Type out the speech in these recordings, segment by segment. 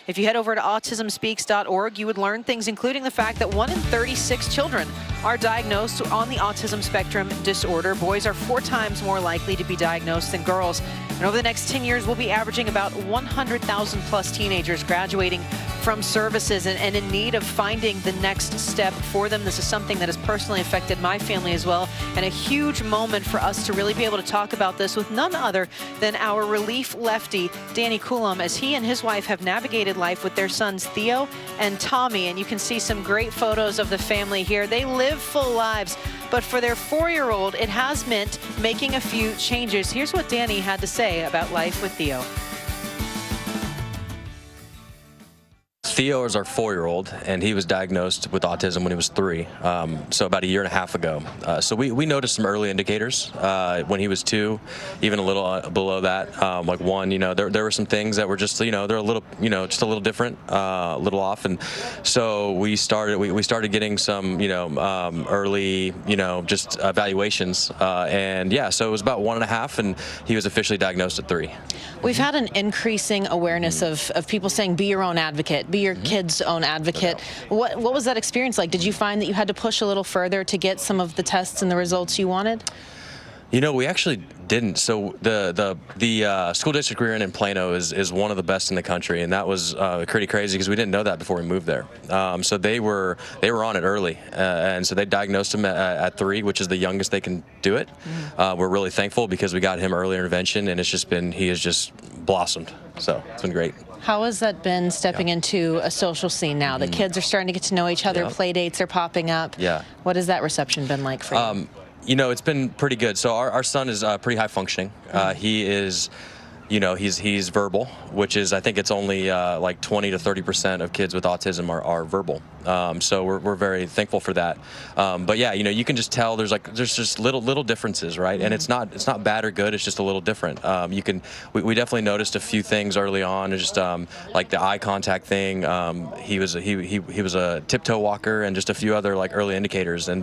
If you head over to autismspeaks.org, you would learn things including the fact that 1 in 36 children are diagnosed on the autism spectrum disorder. Boys are 4 times more likely to be diagnosed than girls. And over the next 10 years, we'll be averaging about 100,000 plus teenagers graduating from services and in need of finding the next step for them. This is something that has personally affected my family as well, and a huge moment for us to really be able to talk about this with none other than our relief lefty, Danny Couolmbe, as he and his wife have navigated life with their sons Theo and Tommy. And you can see some great photos of the family here. They live full lives, but for their 4-year-old, it has meant making a few changes. Here's what Danny had to say about life with Theo. Theo is our 4-year-old, and he was diagnosed with autism when he was 3, so about a year and a half ago. So we noticed some early indicators when he was 2, even a little below that, like 1. There were some things that were just, they're a little, just a little different, a little off, and so we started getting some, early, just evaluations, and yeah, so it was about 1.5, and he was officially diagnosed at 3. We've had an increasing awareness of people saying, be your own advocate, be your kid's own advocate. What was that experience like? Did you find that you had to push a little further to get some of the tests and the results you wanted? We actually didn't. So the school district we're in Plano is one of the best in the country, and that was pretty crazy because we didn't know that before we moved there. So they were on it early, and so they diagnosed him at 3, which is the youngest they can do it. We're really thankful because we got him early intervention, and he has just blossomed. So it's been great. How has that been stepping into a social scene now? The kids are starting to get to know each other. Play dates are popping up. Yeah. What has that reception been like for you? It's been pretty good. So our son is pretty high functioning. He is, he's verbal, which is, I think it's only like 20 to 30% of kids with autism are verbal. So we're very thankful for that. But yeah, you can just tell there's just little differences, right? And it's not bad or good. It's just a little different. We definitely noticed a few things early on, just like the eye contact thing. He was a tiptoe walker, and just a few other like early indicators. And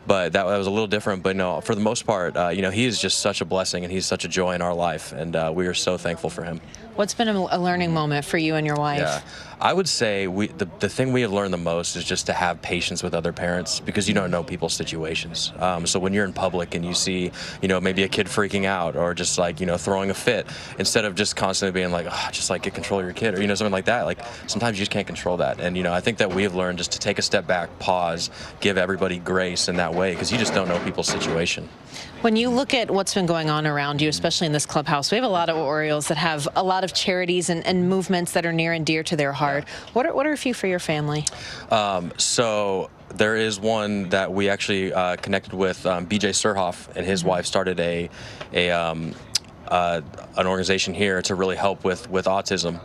but that was a little different. But no, for the most part, he is just such a blessing, and he's such a joy in our life, and we are so thankful for him. What's been a learning moment for you and your wife? Yeah, I would say the thing we have learned the most is just to have patience with other parents, because you don't know people's situations. So when you're in public and you see, maybe a kid freaking out or just like, throwing a fit, instead of just constantly being like, oh, just like get control of your kid, or, something like that. Like sometimes you just can't control that. And, I think that we have learned just to take a step back, pause, give everybody grace in that way, because you just don't know people's situation. When you look at what's been going on around you, especially in this clubhouse, we have a lot of Orioles that have a lot of charities and movements that are near and dear to their heart. What are a few for your family? So there is one that we actually connected with. BJ Surhoff and his wife started an organization here to really help with autism,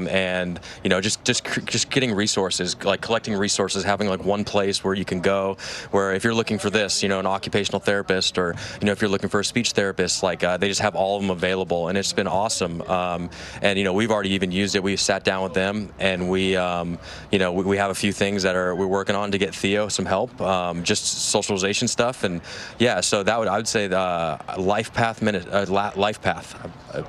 and just getting resources, like collecting resources, having like one place where you can go, where if you're looking for this, an occupational therapist, or if you're looking for a speech therapist, like they just have all of them available, and it's been awesome. And we've already even used it. We sat down with them, and we have a few things that we're working on to get Theo some help, just socialization stuff, and yeah. So I would say the Life Path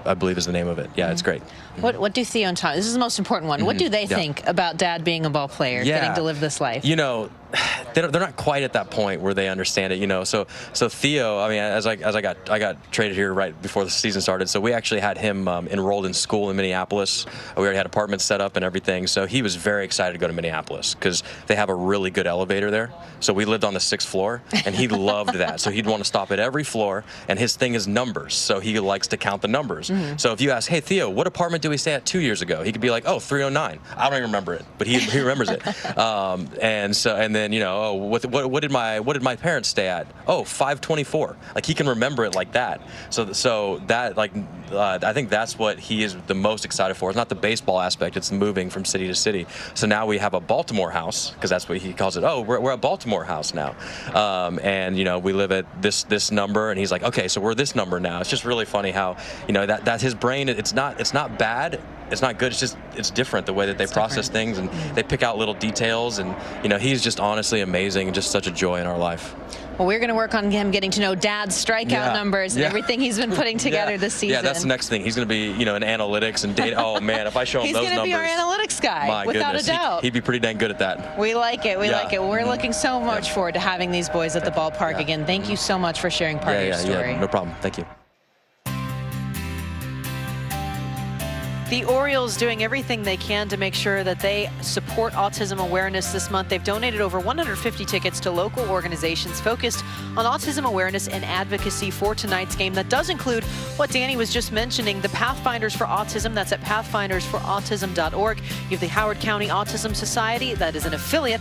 I believe is the name of it. Yeah, it's great. What do Theo and Tom, this is the most important one, what do they think about Dad being a ball player, getting to live this life? They're not quite at that point where they understand it, So Theo, I mean, as I got traded here right before the season started, so we actually had him enrolled in school in Minneapolis. We already had apartments set up and everything, so he was very excited to go to Minneapolis because they have a really good elevator there. So we lived on the 6th floor, and he loved that. So he'd want to stop at every floor, and his thing is numbers, so he likes to count the numbers. So if you ask, hey Theo, what apartment did we stay at 2 years ago? He could be like, oh, 309. I don't even remember it, but he remembers it. And then oh, what did my parents stay at? Oh, 524. Like he can remember it like that. So that I think that's what he is the most excited for. It's not the baseball aspect; it's moving from city to city. So now we have a Baltimore house, because that's what he calls it. Oh, we're a Baltimore house now, and we live at this number, and he's like, okay, so we're this number now. It's just really funny how that's his brain. It's not bad. bad. It's not good. It's just, it's different the way that they process things, and they pick out little details. And, you know, he's just honestly amazing and just such a joy in our life. Well, we're going to work on him getting to know Dad's strikeout numbers and everything he's been putting together this season. Yeah, that's the next thing. He's going to be, you know, in analytics and data. Oh, man, if I show him those numbers. He's going to be our analytics guy, without a doubt. He'd be pretty dang good at that. We like it. We like it. We're looking so much forward to having these boys at the ballpark again. Thank you so much for sharing part of your story. Yeah, no problem. Thank you. The Orioles doing everything they can to make sure that they support autism awareness this month. They've donated over 150 tickets to local organizations focused on autism awareness and advocacy for tonight's game. That does include what Danny was just mentioning, the Pathfinders for Autism. That's at pathfindersforautism.org. You have the Howard County Autism Society. That is an affiliate